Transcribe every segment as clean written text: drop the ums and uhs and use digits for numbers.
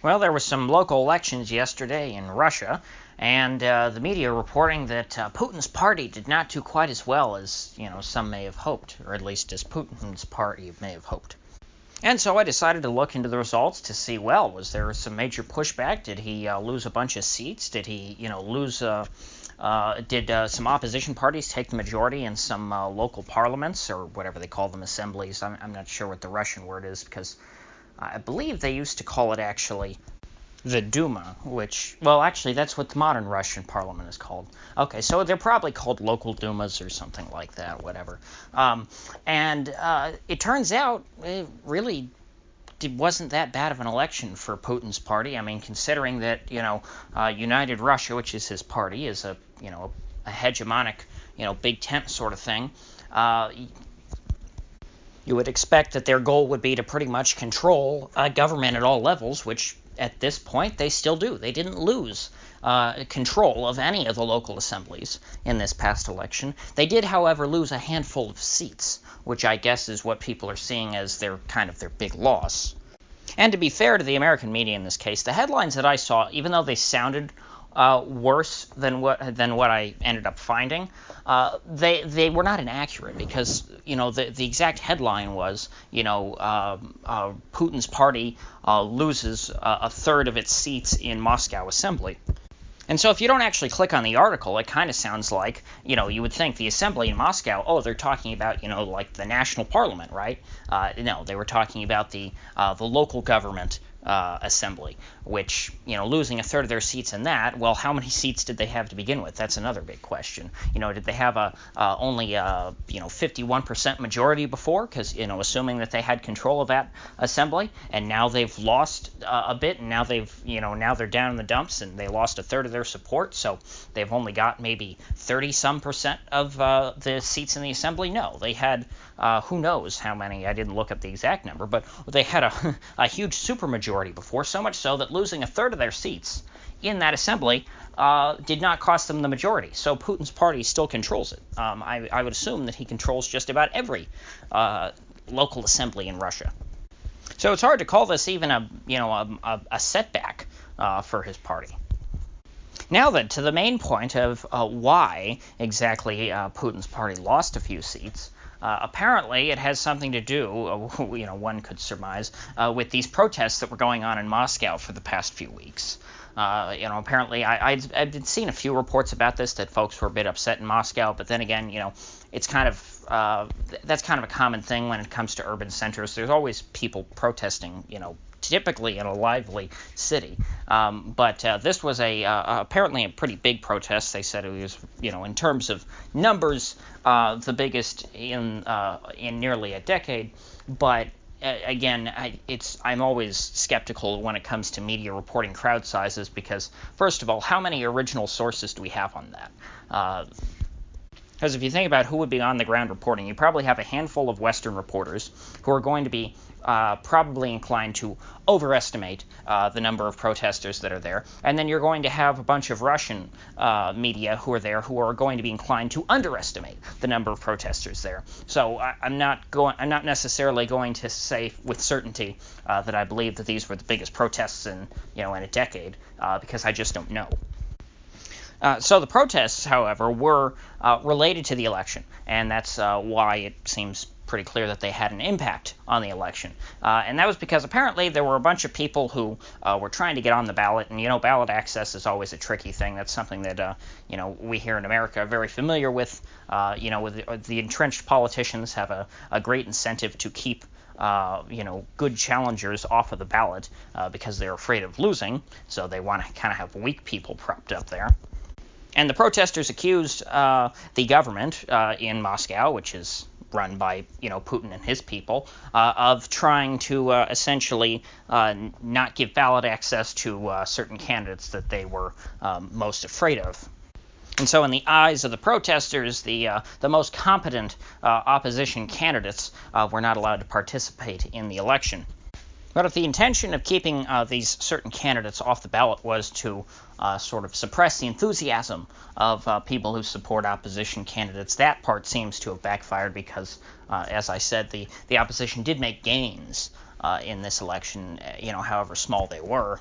Well, there were some local elections yesterday in Russia, and the media reporting that Putin's party did not do quite as well as, some may have hoped, or at least as Putin's party may have hoped. And so I decided to look into the results to see, well, was there some major pushback? Did he lose a bunch of seats? Did he, lose? Did some opposition parties take the majority in some local parliaments, or whatever they call them, assemblies? I'm not sure what the Russian word is, because I believe they used to call it actually the Duma, which, well, actually, that's what the modern Russian parliament is called. Okay, so they're probably called local Dumas or something like that, whatever. And it turns out it really wasn't that bad of an election for Putin's party. I mean, considering that, United Russia, which is his party, is a hegemonic, big tent sort of thing. You would expect that their goal would be to pretty much control government at all levels, which at this point they still do. They didn't lose control of any of the local assemblies in this past election. They did, however, lose a handful of seats, which I guess is what people are seeing as their big loss. And to be fair to the American media in this case, the headlines that I saw, even though they sounded worse than what I ended up finding, they were not inaccurate, because the exact headline was Putin's party loses a third of its seats in Moscow Assembly. And so if you don't actually click on the article, it kind of sounds like, you would think the assembly in Moscow, oh, they're talking about, like the national parliament, right? No, they were talking about the local government assembly, which, losing a third of their seats in that, well, how many seats did they have to begin with? That's another big question. Did they have only 51% majority before? Because, assuming that they had control of that assembly, and now they've lost a bit, and now now they're down in the dumps, and they lost a third of their support, so they've only got maybe 30-some% of the seats in the assembly? No, they had who knows how many. I didn't look up the exact number, but they had a huge supermajority before, so much so that losing a third of their seats in that assembly did not cost them the majority. So Putin's party still controls it. I would assume that he controls just about every local assembly in Russia. So it's hard to call this even a setback for his party. Now then, to the main point of why exactly Putin's party lost a few seats. Apparently, it has something to do, one could surmise, with these protests that were going on in Moscow for the past few weeks. Apparently, I've been seeing a few reports about this, that folks were a bit upset in Moscow, but then again, it's that's kind of a common thing when it comes to urban centers. There's always people protesting, typically in a lively city. But this was apparently a pretty big protest. They said it was, in terms of numbers, the biggest in nearly a decade. But again, I'm always skeptical when it comes to media reporting crowd sizes, because first of all, how many original sources do we have on that? Because if you think about who would be on the ground reporting, you probably have a handful of Western reporters who are going to be probably inclined to overestimate the number of protesters that are there, and then you're going to have a bunch of Russian media who are there who are going to be inclined to underestimate the number of protesters there. So I'm not necessarily going to say with certainty that I believe that these were the biggest protests in a decade, because I just don't know. So the protests, however, were related to the election, and that's why it seems pretty clear that they had an impact on the election. And that was because apparently there were a bunch of people who were trying to get on the ballot, and ballot access is always a tricky thing. That's something that we here in America are very familiar with. With the entrenched politicians have a great incentive to keep good challengers off of the ballot because they're afraid of losing, so they want to kind of have weak people propped up there. And the protesters accused the government in Moscow, which is run by Putin and his people, of trying to essentially not give ballot access to certain candidates that they were most afraid of. And so in the eyes of the protesters, the most competent opposition candidates were not allowed to participate in the election. But if the intention of keeping these certain candidates off the ballot was to sort of suppress the enthusiasm of people who support opposition candidates, that part seems to have backfired because, as I said, the opposition did make gains in this election, however small they were.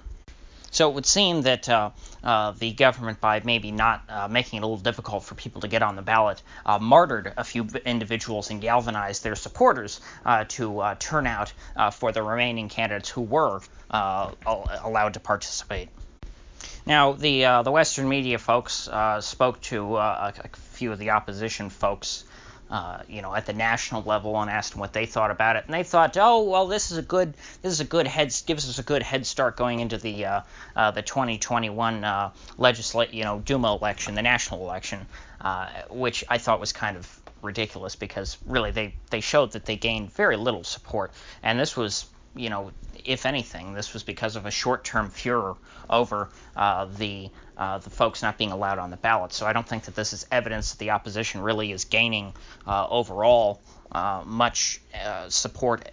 So it would seem that the government, by maybe not making it a little difficult for people to get on the ballot, martyred a few individuals and galvanized their supporters to turn out for the remaining candidates who were allowed to participate. Now, the Western media folks spoke to a few of the opposition folks, at the national level, and asked them what they thought about it. And they thought, oh, well, gives us a good head start going into the 2021 Duma election, the national election, which I thought was kind of ridiculous, because really they showed that they gained very little support, and this was, if anything, this was because of a short-term furor over the folks not being allowed on the ballot. So I don't think that this is evidence that the opposition really is gaining overall much support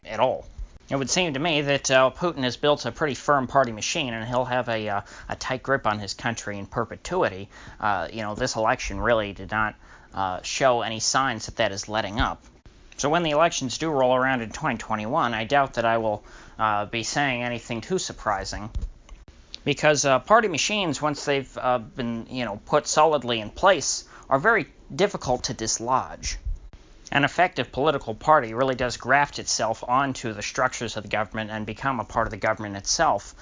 at all. It would seem to me that Putin has built a pretty firm party machine, and he'll have a tight grip on his country in perpetuity. This election really did not show any signs that is letting up. So when the elections do roll around in 2021, I doubt that I will be saying anything too surprising, because party machines, once they've been put solidly in place, are very difficult to dislodge. An effective political party really does graft itself onto the structures of the government and become a part of the government itself.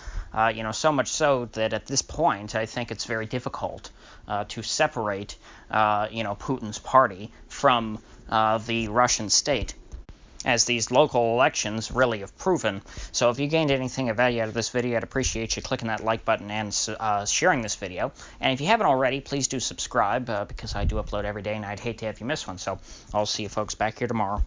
So much so that at this point, I think it's very difficult to separate, Putin's party from the Russian state, as these local elections really have proven. So if you gained anything of value out of this video, I'd appreciate you clicking that like button and sharing this video. And if you haven't already, please do subscribe, because I do upload every day, and I'd hate to have you miss one. So I'll see you folks back here tomorrow.